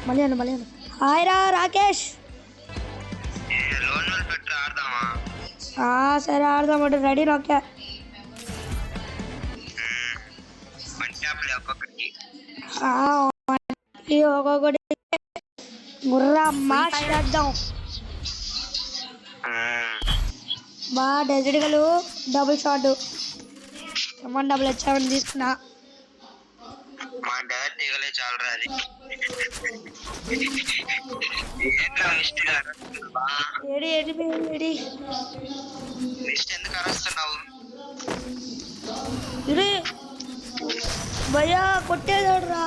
మళ్ళీ హాయ్ రా రాకేష్. సరే ఆడదాం అంటే రెడీ ఓకే. ఒక్కొక్కటి గుర్రా మాష్ చేద్దాం. బాగా డెజర్ట్గలు డబుల్ షాట్ డబుల్ వచ్చామని తీసుకున్నా. భయ్యా కొట్టేదాడు రా.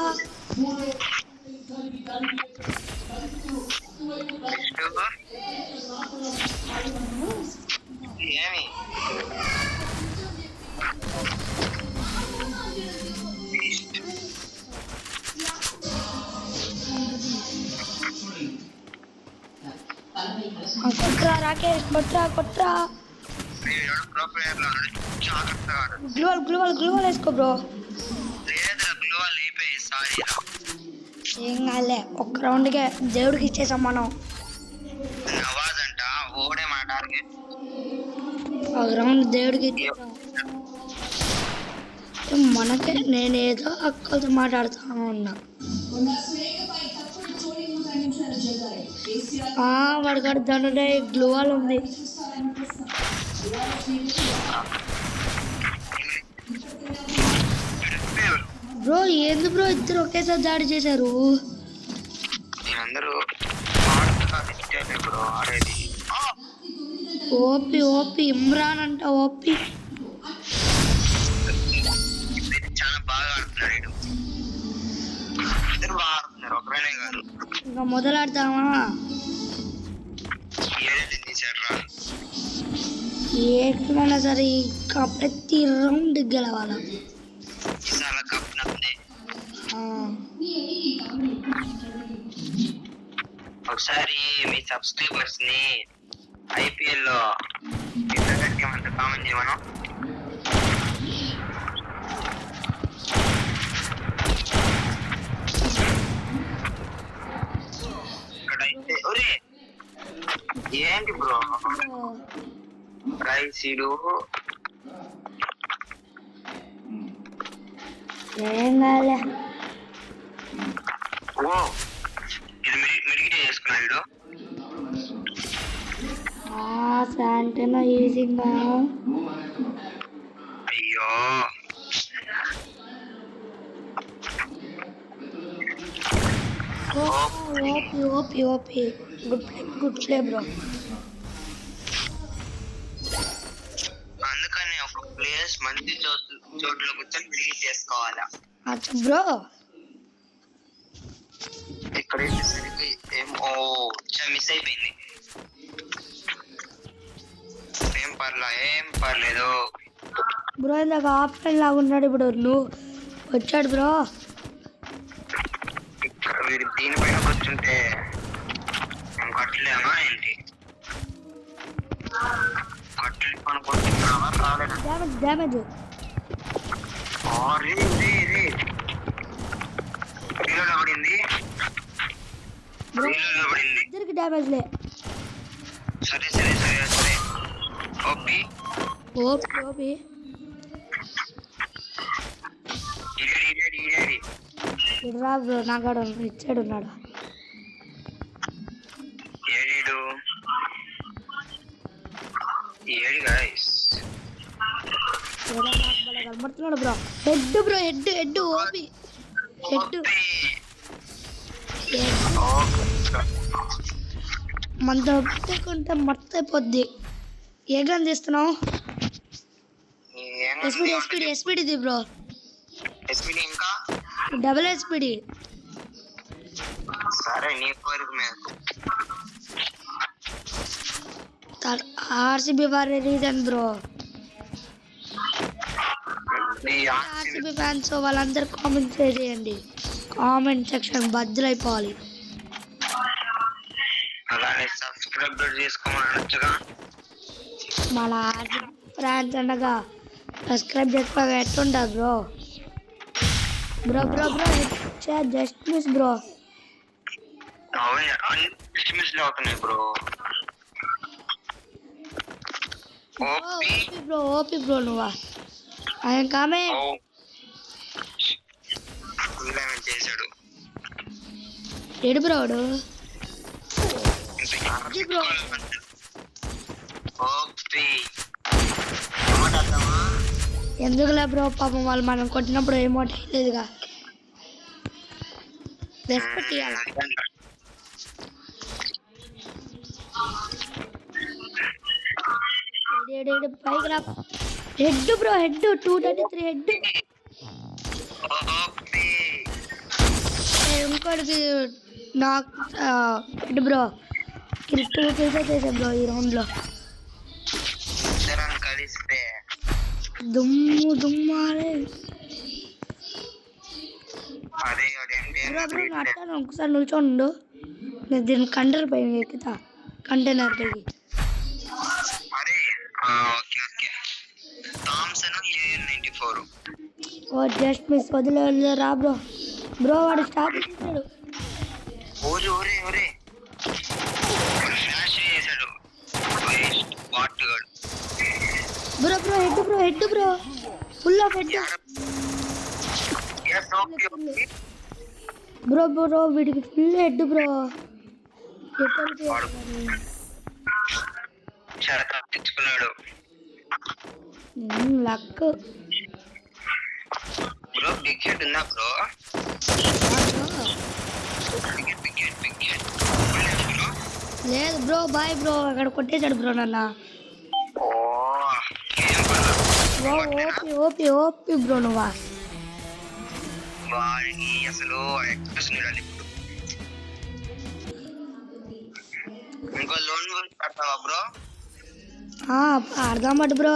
కొట్రా రాకేష్ కొట్రా. గ్లూవల్ వేసుకో బ్రో. ఏం కాలే ఒక్క రౌండ్కే దేవుడికి ఇచ్చేసాం మనం. ఒక రౌండ్ దేవుడికి ఇచ్చేసాం. మనకే నేనేదో అక్కలతో మాట్లాడుతూ ఉన్నా. వాడు కడుతాడే గ్లూవాల్ ఉంది. బ్రో ఏంది బ్రో ఇద్దరు ఒకేసారి దాడి చేశారు. ఓపి ఇమ్రాన్ అంట ఓపి. ఇంకా మొదలాడతామా? ఎట్లైనా సరే ఇంకా ప్రతి రౌండ్ గెలవాల. ఒకసారి మీ సబ్స్క్రైబర్స్ ని ఐపీఎల్ లో కామెంట్ చేయమను. ఏంటి బ్రో రైసీడు ఏం కాలే. ఓ ఇది మెడికేట్ చేసుకున్నాడు. శాంటనా ఈజీగా. అయ్యో ఓపి గుడ్ ప్లే బ్రో. అందుకని ఒక ప్లేయర్స్ మంచి చోట్ల కూర్చొని మెడికేట్ చేసుకోవాలా. అచ్చా బ్రో ఇక్కడ మిస్ అయిపోయింది. ఏం పర్లేదు బ్రో. ఇందాక ఆప్షన్ లాగా ఉన్నాడు, ఇప్పుడు నువ్వు వచ్చాడు బ్రో. వీడు దీనిపైన కూర్చుంటే మేము కట్టలేమా ఏంటి? డ్యామేజ్ ఇద్దరికి డ్యామేజ్ లే. సరే ఓపి రా బ్రో. నాకాడు ఇచ్చాడు ఉన్నాడు. కనబడుతున్నాడు బ్రో. Head OP Head. మనతో పెట్టుకుంటే మర్చిపోద్ది. ఏ గన్ చేస్తున్నావు? Speed bro. Double speed. సరే నీ కోరిక మీద. ఆర్సీబీ వారి రీజన్ బ్రో. ఆర్సీబీ ఫ్యాన్స్ వాళ్ళందరూ కామెంట్ చేయండి. కామెంట్ సెక్షన్ బద్దలైపోవాలి. అలానే సబ్స్క్రైబ్ చేసుకోమనొచ్చుగా. మన ఆర్సీబీ ఫ్యాన్స్ అనగా సబ్స్క్రైబ్ చేసుకోగా ఎట్లుంటుంది బ్రో. Just miss bro. అవును అన్ని మిస్ అవుతున్నాయి బ్రో. ఓపి ఓపి బ్రో నువ్వా ఆయన కామే చేశాడు ఏడు బ్రోడు బ్రో ఓపి మాట్లాడతామా? ఎందుకులే బ్రో పాపం వాళ్ళు మనం కొట్టినప్పుడు ఏమోట్ అయ్యలేదుగా రెస్పెక్ట్ ఇవ్వాలి పైకి రా Head bro Head 233 Head OP ఇంకోటికి నాకు హెడ్ బ్రో ఇది 2 kills చేసా బ్రో ఈ రౌండ్లో ఇద్దరం కలిస్తే దుమ్మారే అదే బ్రో బ్రో అట్లా ఒకసారి నిల్చోండు నేను దీని కంటైనర్ పైన ఎక్కుతా కంటైనర్ పైకి అరే ఓకే ఓకే థామ్సన్ AN94 ఓ జస్ట్ మిస్ వదిలే రా బ్రో బ్రో వాడు స్టార్ట్ చేశాడు ఓరే ఓరే ఓరే ఫ్లాష్ చేశాడు బాట్ గాడు bro head bro full of head yes okay okay bro వీడికి ఫుల్ హెడ్ బ్రో చాలా తప్పించుకున్నాడు లక్ బ్రో బిగ్ హెడ్ ఉందా బ్రో బిగ్ హెడ్ లేదు బ్రో బాయ్ బ్రో అక్కడ కొట్టేశాడు బ్రో నన్న ఓ ఏం బ్రో ఓపి బ్రో నువ్వా వాడికి అసలు ఎక్స్ప్రెషన్ ఇవ్వాలి ఇప్పుడు ఇంకో లోన్ పడతావా బ్రో అర్థం పట్టు బ్రో